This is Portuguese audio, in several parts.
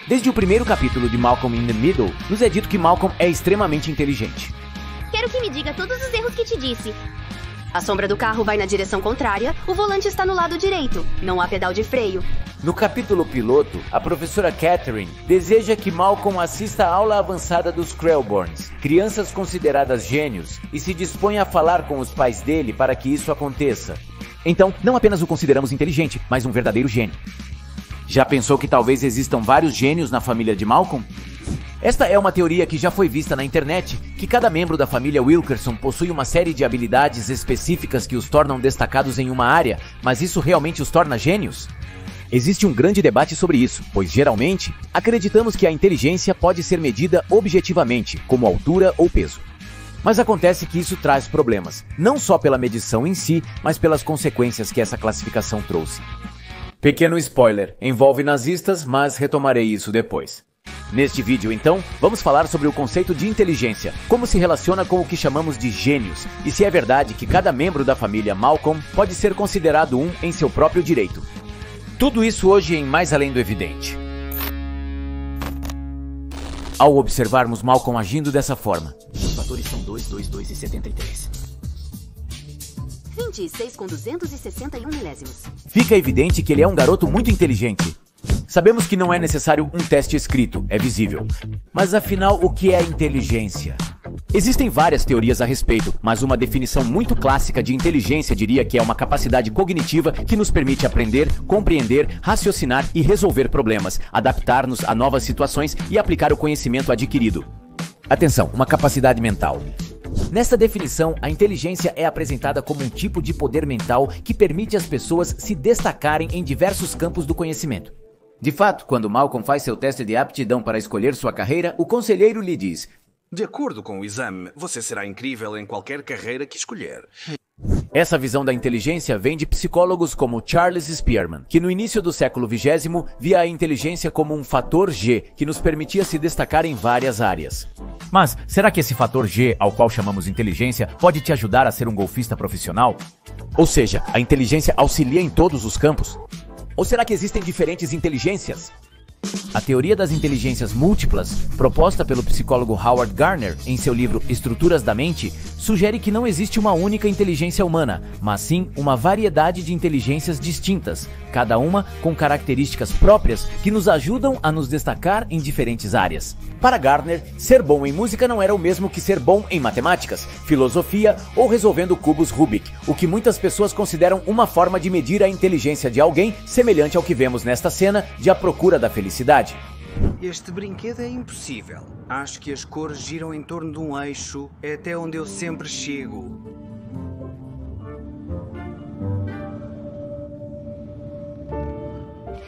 Desde o primeiro capítulo de Malcolm in the Middle, nos é dito que Malcolm é extremamente inteligente. Quero que me diga todos os erros que te disse. A sombra do carro vai na direção contrária, o volante está no lado direito, não há pedal de freio. No capítulo piloto, a professora Catherine deseja que Malcolm assista à aula avançada dos Krellborns, crianças consideradas gênios, e se dispõe a falar com os pais dele para que isso aconteça. Então, não apenas o consideramos inteligente, mas um verdadeiro gênio. Já pensou que talvez existam vários gênios na família de Malcolm? Esta é uma teoria que já foi vista na internet, que cada membro da família Wilkerson possui uma série de habilidades específicas que os tornam destacados em uma área, mas isso realmente os torna gênios? Existe um grande debate sobre isso, pois geralmente acreditamos que a inteligência pode ser medida objetivamente, como altura ou peso. Mas acontece que isso traz problemas, não só pela medição em si, mas pelas consequências que essa classificação trouxe. Pequeno spoiler, envolve nazistas, mas retomarei isso depois. Neste vídeo, então, vamos falar sobre o conceito de inteligência, como se relaciona com o que chamamos de gênios, e se é verdade que cada membro da família Malcolm pode ser considerado um em seu próprio direito. Tudo isso hoje em Mais Além do Evidente. Ao observarmos Malcolm agindo dessa forma, os fatores são 2, 2, 2 e 73. 26 com 261 milésimos. Fica evidente que ele é um garoto muito inteligente. Sabemos que não é necessário um teste escrito, é visível. Mas afinal, o que é inteligência? Existem várias teorias a respeito, mas uma definição muito clássica de inteligência diria que é uma capacidade cognitiva que nos permite aprender, compreender, raciocinar e resolver problemas, adaptar-nos a novas situações e aplicar o conhecimento adquirido. Atenção, uma capacidade mental. Nesta definição, a inteligência é apresentada como um tipo de poder mental que permite às pessoas se destacarem em diversos campos do conhecimento. De fato, quando Malcolm faz seu teste de aptidão para escolher sua carreira, o conselheiro lhe diz: de acordo com o exame, você será incrível em qualquer carreira que escolher. Essa visão da inteligência vem de psicólogos como Charles Spearman, que no início do século XX via a inteligência como um fator G que nos permitia se destacar em várias áreas. Mas será que esse fator G, ao qual chamamos inteligência, pode te ajudar a ser um golfista profissional? Ou seja, a inteligência auxilia em todos os campos? Ou será que existem diferentes inteligências? A teoria das inteligências múltiplas, proposta pelo psicólogo Howard Gardner em seu livro Estruturas da Mente, sugere que não existe uma única inteligência humana, mas sim uma variedade de inteligências distintas, cada uma com características próprias que nos ajudam a nos destacar em diferentes áreas. Para Gardner, ser bom em música não era o mesmo que ser bom em matemáticas, filosofia ou resolvendo cubos Rubik, o que muitas pessoas consideram uma forma de medir a inteligência de alguém, semelhante ao que vemos nesta cena de A Procura da Felicidade. Este brinquedo é impossível. Acho que as cores giram em torno de um eixo. É até onde eu sempre chego.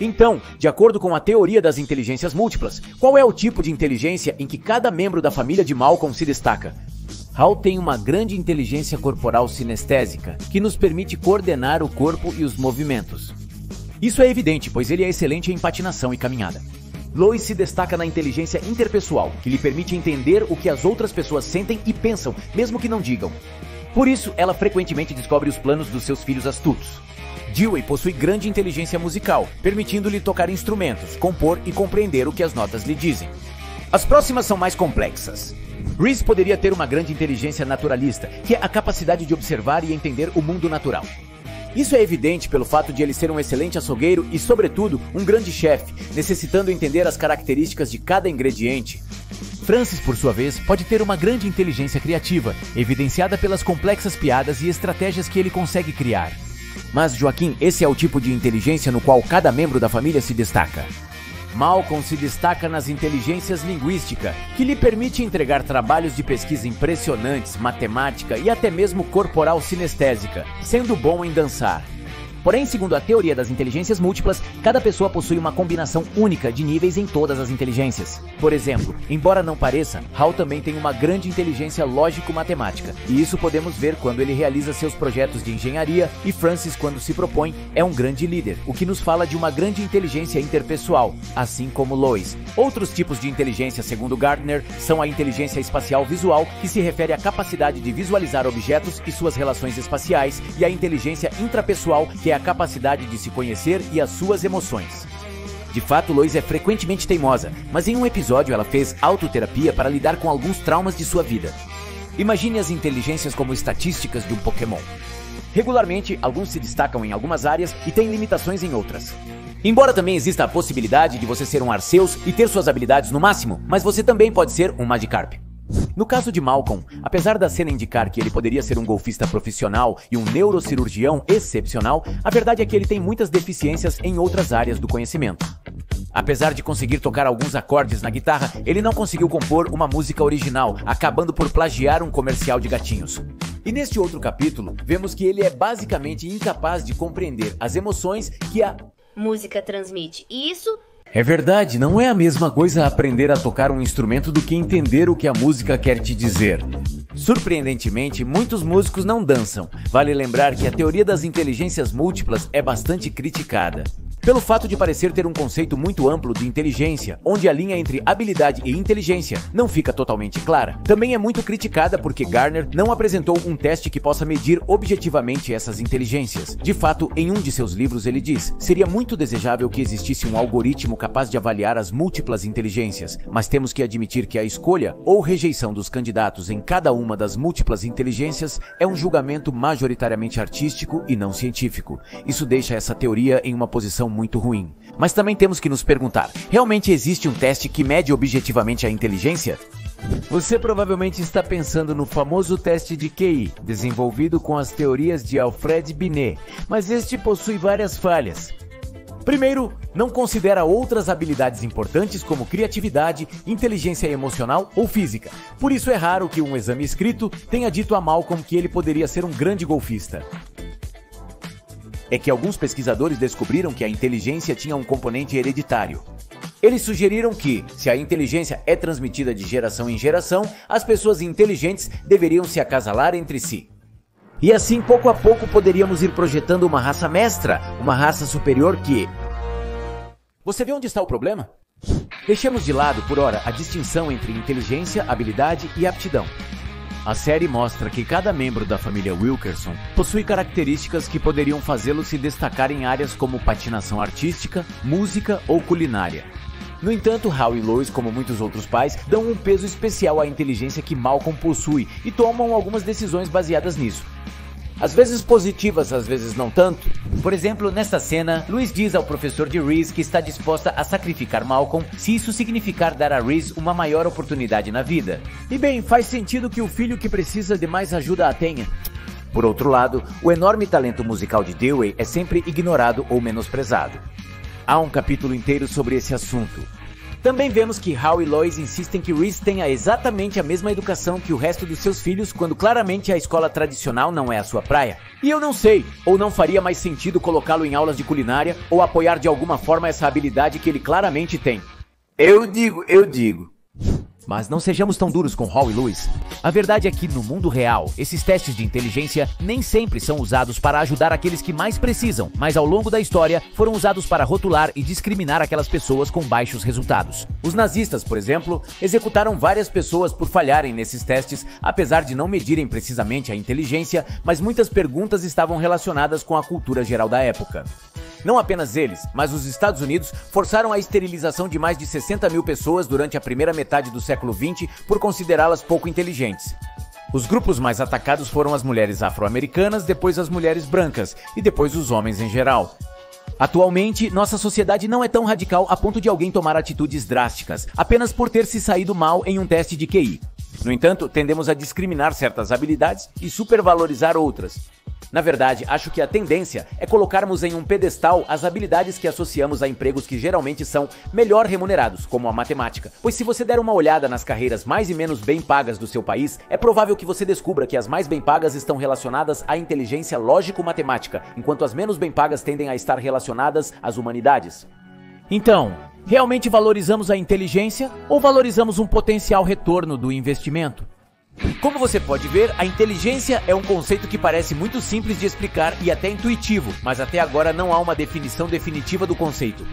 Então, de acordo com a teoria das inteligências múltiplas, qual é o tipo de inteligência em que cada membro da família de Malcolm se destaca? Hal tem uma grande inteligência corporal sinestésica, que nos permite coordenar o corpo e os movimentos. Isso é evidente, pois ele é excelente em patinação e caminhada. Lois se destaca na inteligência interpessoal, que lhe permite entender o que as outras pessoas sentem e pensam, mesmo que não digam. Por isso, ela frequentemente descobre os planos dos seus filhos astutos. Dewey possui grande inteligência musical, permitindo-lhe tocar instrumentos, compor e compreender o que as notas lhe dizem. As próximas são mais complexas. Reese poderia ter uma grande inteligência naturalista, que é a capacidade de observar e entender o mundo natural. Isso é evidente pelo fato de ele ser um excelente açougueiro e, sobretudo, um grande chefe, necessitando entender as características de cada ingrediente. Francis, por sua vez, pode ter uma grande inteligência criativa, evidenciada pelas complexas piadas e estratégias que ele consegue criar. Mas, Joaquim, esse é o tipo de inteligência no qual cada membro da família se destaca. Malcolm se destaca nas inteligências linguística, que lhe permite entregar trabalhos de pesquisa impressionantes, matemática e até mesmo corporal sinestésica, sendo bom em dançar. Porém, segundo a teoria das inteligências múltiplas, cada pessoa possui uma combinação única de níveis em todas as inteligências. Por exemplo, embora não pareça, Hal também tem uma grande inteligência lógico-matemática, e isso podemos ver quando ele realiza seus projetos de engenharia, e Francis, quando se propõe, é um grande líder, o que nos fala de uma grande inteligência interpessoal, assim como Lois. Outros tipos de inteligência, segundo Gardner, são a inteligência espacial visual, que se refere à capacidade de visualizar objetos e suas relações espaciais, e a inteligência intrapessoal, que é a capacidade de se conhecer e as suas emoções. De fato, Lois é frequentemente teimosa, mas em um episódio ela fez autoterapia para lidar com alguns traumas de sua vida. Imagine as inteligências como estatísticas de um Pokémon. Regularmente, alguns se destacam em algumas áreas e têm limitações em outras. Embora também exista a possibilidade de você ser um Arceus e ter suas habilidades no máximo, mas você também pode ser um Magikarp. No caso de Malcolm, apesar da cena indicar que ele poderia ser um golfista profissional e um neurocirurgião excepcional, a verdade é que ele tem muitas deficiências em outras áreas do conhecimento. Apesar de conseguir tocar alguns acordes na guitarra, ele não conseguiu compor uma música original, acabando por plagiar um comercial de gatinhos. E neste outro capítulo, vemos que ele é basicamente incapaz de compreender as emoções que a música transmite. E isso... É verdade, não é a mesma coisa aprender a tocar um instrumento do que entender o que a música quer te dizer. Surpreendentemente, muitos músicos não dançam. Vale lembrar que a teoria das inteligências múltiplas é bastante criticada. Pelo fato de parecer ter um conceito muito amplo de inteligência, onde a linha entre habilidade e inteligência não fica totalmente clara. Também é muito criticada porque Garner não apresentou um teste que possa medir objetivamente essas inteligências. De fato, em um de seus livros ele diz: seria muito desejável que existisse um algoritmo capaz de avaliar as múltiplas inteligências, mas temos que admitir que a escolha ou rejeição dos candidatos em cada uma das múltiplas inteligências é um julgamento majoritariamente artístico e não científico. Isso deixa essa teoria em uma posição muito ruim. Mas também temos que nos perguntar: realmente existe um teste que mede objetivamente a inteligência? Você provavelmente está pensando no famoso teste de QI, desenvolvido com as teorias de Alfred Binet, mas este possui várias falhas. Primeiro, não considera outras habilidades importantes como criatividade, inteligência emocional ou física. Por isso é raro que um exame escrito tenha dito a Malcolm que ele poderia ser um grande golfista. É que alguns pesquisadores descobriram que a inteligência tinha um componente hereditário. Eles sugeriram que, se a inteligência é transmitida de geração em geração, as pessoas inteligentes deveriam se acasalar entre si. E assim, pouco a pouco, poderíamos ir projetando uma raça mestra, uma raça superior que... Você vê onde está o problema? Deixemos de lado, por ora, a distinção entre inteligência, habilidade e aptidão. A série mostra que cada membro da família Wilkerson possui características que poderiam fazê-lo se destacar em áreas como patinação artística, música ou culinária. No entanto, Hal e Lois, como muitos outros pais, dão um peso especial à inteligência que Malcolm possui e tomam algumas decisões baseadas nisso. Às vezes positivas, às vezes não tanto. Por exemplo, nesta cena, Lois diz ao professor de Reese que está disposta a sacrificar Malcolm se isso significar dar a Reese uma maior oportunidade na vida. E bem, faz sentido que o filho que precisa de mais ajuda a tenha. Por outro lado, o enorme talento musical de Dewey é sempre ignorado ou menosprezado. Há um capítulo inteiro sobre esse assunto. Também vemos que Hal e Lois insistem que Reese tenha exatamente a mesma educação que o resto dos seus filhos, quando claramente a escola tradicional não é a sua praia. E eu não sei, ou não faria mais sentido colocá-lo em aulas de culinária ou apoiar de alguma forma essa habilidade que ele claramente tem. Eu digo. Mas não sejamos tão duros com Hal e Lois. A verdade é que, no mundo real, esses testes de inteligência nem sempre são usados para ajudar aqueles que mais precisam, mas ao longo da história foram usados para rotular e discriminar aquelas pessoas com baixos resultados. Os nazistas, por exemplo, executaram várias pessoas por falharem nesses testes, apesar de não medirem precisamente a inteligência, mas muitas perguntas estavam relacionadas com a cultura geral da época. Não apenas eles, mas os Estados Unidos forçaram a esterilização de mais de 60 mil pessoas durante a primeira metade do século XX por considerá-las pouco inteligentes. Os grupos mais atacados foram as mulheres afro-americanas, depois as mulheres brancas e depois os homens em geral. Atualmente, nossa sociedade não é tão radical a ponto de alguém tomar atitudes drásticas, apenas por ter se saído mal em um teste de QI. No entanto, tendemos a discriminar certas habilidades e supervalorizar outras. Na verdade, acho que a tendência é colocarmos em um pedestal as habilidades que associamos a empregos que geralmente são melhor remunerados, como a matemática. Pois se você der uma olhada nas carreiras mais e menos bem pagas do seu país, é provável que você descubra que as mais bem pagas estão relacionadas à inteligência lógico-matemática, enquanto as menos bem pagas tendem a estar relacionadas às humanidades. Então, realmente valorizamos a inteligência ou valorizamos um potencial retorno do investimento? Como você pode ver, a inteligência é um conceito que parece muito simples de explicar e até intuitivo, mas até agora não há uma definição definitiva do conceito.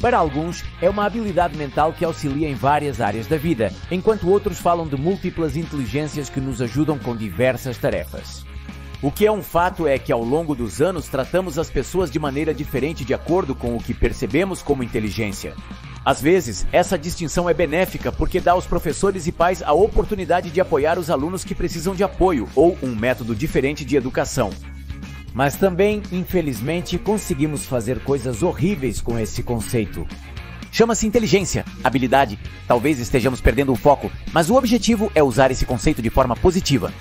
Para alguns, é uma habilidade mental que auxilia em várias áreas da vida, enquanto outros falam de múltiplas inteligências que nos ajudam com diversas tarefas. O que é um fato é que ao longo dos anos tratamos as pessoas de maneira diferente de acordo com o que percebemos como inteligência. Às vezes, essa distinção é benéfica porque dá aos professores e pais a oportunidade de apoiar os alunos que precisam de apoio ou um método diferente de educação. Mas também, infelizmente, conseguimos fazer coisas horríveis com esse conceito. Chama-se inteligência, habilidade. Talvez estejamos perdendo o foco, mas o objetivo é usar esse conceito de forma positiva.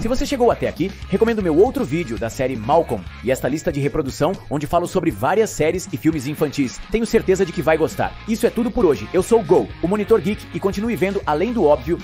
Se você chegou até aqui, recomendo meu outro vídeo da série Malcolm e esta lista de reprodução, onde falo sobre várias séries e filmes infantis. Tenho certeza de que vai gostar. Isso é tudo por hoje. Eu sou o Go, o Monitor Geek, e continue vendo Além do Óbvio